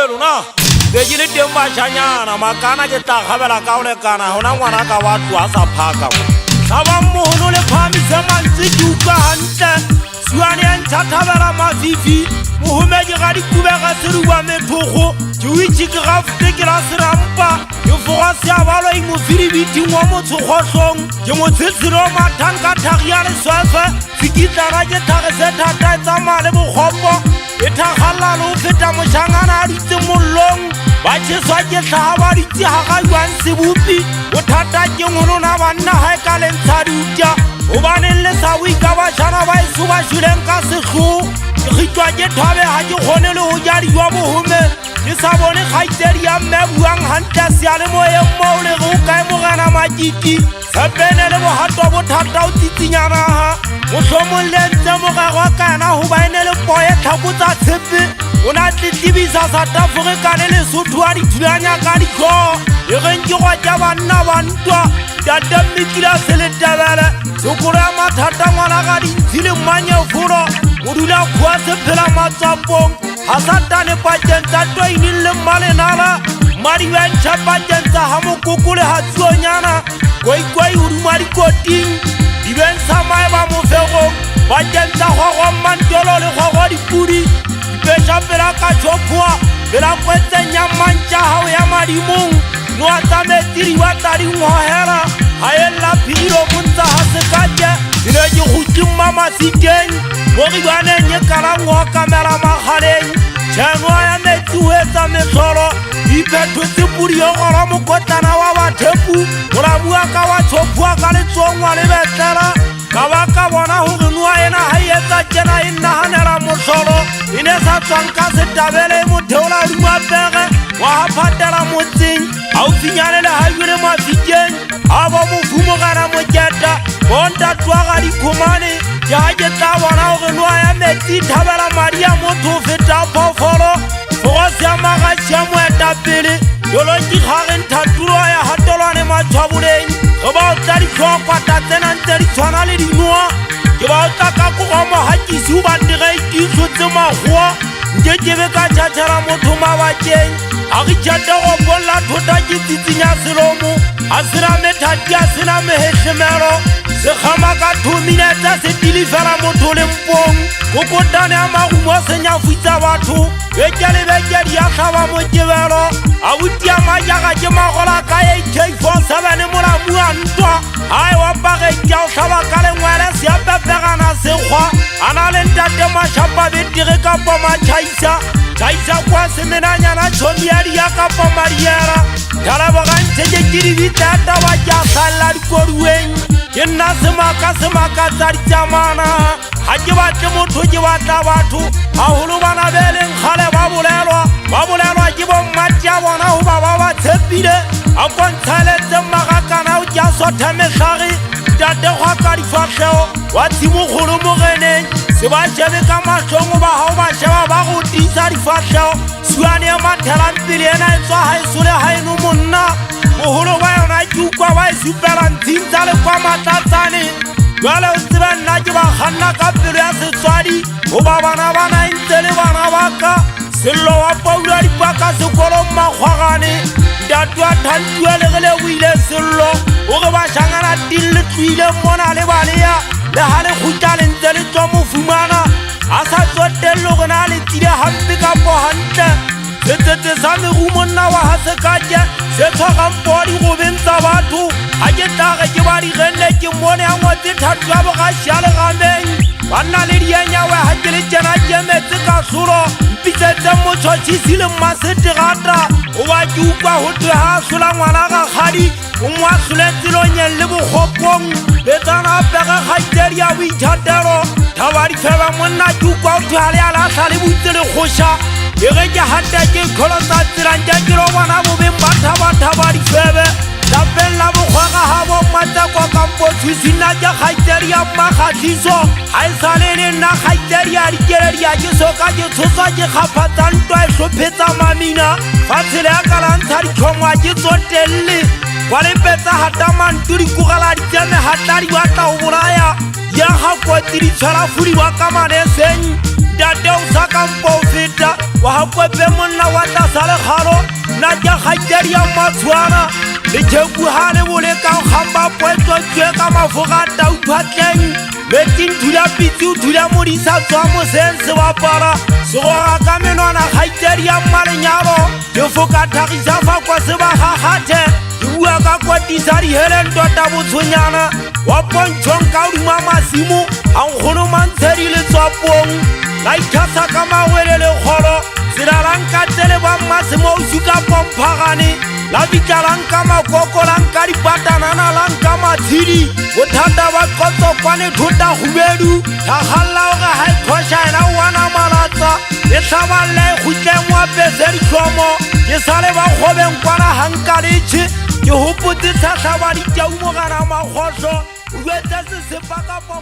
lona ke di le teng bashanyana makana ke tla kgabela ka o lekana hona ngwana ka wa twa sa phaka sa ba moholo le phamise mantsi ke utlwa hantle suane ya nthathabela mafifi mohumedi ga dikubega seruwa methogo ke o itse ke gafute ke la serampa ke foga seabalo e mofiribiting wa motshokgotlong ke motshitshiro mathanka thagi ya leswefe sekitlana ke thage se thata e tsamaya le bokgopo e thakgalala o feta mošangana a ditse mollong ba tšheswa ke tlhaga ba ditse gagaiwang sebopi bothata ke ngolona banna ga e ka lentsha diutya gobaneng le sa boika bašana ba e sobašoleng ka sekgo ke kgitlwa ke thabe ga ke kgone le go jadiwa bohome ke sa bone kgaitsedi ya mme buang gantle sealemoyeng moo le go kae mogana makiki sepene le bogato bothata o tsitsinyanaga mohlomong le ntse mogego kana go baene le poe tlhakotsa tshepe o na tletlebisa satafrikane lesotho a dithulanya ka ditlhogo e geng ke gwa tša banna ba ntwa tate mmekila se le tebele sekolo ya mathata ngwana ga dintshi le mmanyefolo go dula kgwa se phela matswapong ga satane pakeng tsa twainin le mmalenala madibentšha pakeng tsa ga mokoko le ga tsuonyana kwaikwai go duma dikoting dibentsha mae ba mofegong pakeng tsa kgwagwa mmantolo le kgwagwa dipudi dipeša pela ka tšhophoa pela kwetseng ya mantša gao ya madimong noa tsa metsiri wa tsa dingwagela ga e lla phedilo montsa ga sekatše dile ke gotimma masikeng mo gibaneng e kalangwa kamela magaleng tšhenoa ya metsi o etsa metlholo iphetotse pudi yo gora mokotlana wa bathepu molabua ka wa tšhophua ka letsongwa le betlela ka ba ka bona gore noa ena ga e etsa tšena e nnaganela motlholo e ne sa tswang ka setabele e motheola dumapege wa ga phatela motseng gaufinyane le gaiwe le mafikeng a bo mofumogana moketa bontatwa ga dikhomane ke ga ke tla bona gore noa ya metsi thabela madi ya motho o feta phofolo go sea magatši ya moetapele yoloki gageng thatuloa ya gatolwane matshwaboleng ge ba o tla ditlhokwata tsena ntse di tshwana le dinoa ke ba o tla ka kogo mogatisi o batege ikitlhotse magoa nke kebe ka tšhatšhela motho mabakeng a gitšhate go bolla thota ke tsitsinya selomo a sena methati a sena mehetlhemelo sekgama ka 2 minutes se tilifela motho lempong kokotane ya magumo senyafutsa batho beke le beke di a tlhaba mokebelo a botia majaga ke magola ka AK47 molamu a ntwa a e wapageti a o tlhaba ka lengwele se a pepegana sekgwa a na le ntate mašhapa betege kapo matšhaisa tšhaisa kwa semenanyana tšhomiadi ya kapo mariera thalabogantšheke ke dibitla ya taba ke a hlalela dikorueng ke nna semaka tsa ditsamana ga ke batle motho ke batla batho gagolo bana beleng kgale ba bolelwa ke bommati a bona go ba ba tshepile a kontšhaletseng magakana o ke a sothe metlhage tate gwa ka difatlhego wa tshimogolo mogeneng se ba shebe ka matlhong o ba gao ba sheba ba go tisa difatlhego suane ya mathelang pele ena e tswa ga e sole ga eno monna mogolo ba yona ke ukwa ba e supela ntshing tsa le kwa matlatsane jale o tsebe nna ke ba kganna ka pelo ya setswadi go ba bana ntse le bana baka sello wa paula dipaka sekolong makgwagane ntatwa thantue le ge le boile sello o ge bašangana tin le tloile mona le balea le ga le kgutla le ntse le tswa mofumana a sa tsotelelo go na le tsile gampe kapo gantle setsetse sa megu monna wa ga sekatše se tshwagang podi go bentsa batho ga ke tlage ke ba digenle ke mmone ya ngwetse thato ya bogaši ya legameng banna le dienyawe ga ke le tsena ke metse ka tlholo mpitsetse motšhotšhisi le mmasetegata go ba ke ukwa go twe ga a hlola ngwana gagadi o ngwe a tlholetselonyeng le bokgopong le tsana apege kgaitsedi ya boithatelo thaba difeba monna ke ukwa go thwe ga le a latlha le boitse le kgoša e ge ke gata ke kgolotsa tselantša ke lo bona bobeng ba thaba difebe lapeng la bokgwega ga bommatsakwa kampothusi nna ke kgaitsedi ya mmakgatlhiso ga e sa le le nna kgaitsedi ya dikeledi ya ke soka ke tshoswa ke kgaphatsa ntwa e tlhophetsa mamina fa tshele ya kalantsha ditlhongwa ke tsotelele kwa lepetsa gata mantu dikogela ditseme gatladi batla go bolaya ya ga koti di tshwara fudiwa ka maneseng ntate o sa kampo o feta wa ga kwepe monna wa tlasa lekgalo nna ke kgaitedi ya matshwana le tšheku ga le bolekang gamba poetsotšwe ka mafoga tauphatleng meting thula pitsi o thula modisa tswa moseng se bapara segoga ka menwana kgaitedi ya mmalenyalo ke foka thagisa fakwa se ba gagathe ke bua ka kotisa diheleng tota botshonyana wa pontšhong ka oduma masimo a nkgono mantshedi le tswapong la itlhasa ka mawele le kgolo selalankatsele ba mmasimo o suka pomphagane la bitlalanka makoko lanka dipatanana lanka matshedi bothata ba qotsokwane thota hubedu thagalla o ga haikgosha ena wana malatsa e tlhaballe e khutleng wa pese ditlhomo ke sale ba kgobeng kwana hankaletše ke hopotse tlhatlhaba ditjaumogana makgotlo o betse sesepa kapa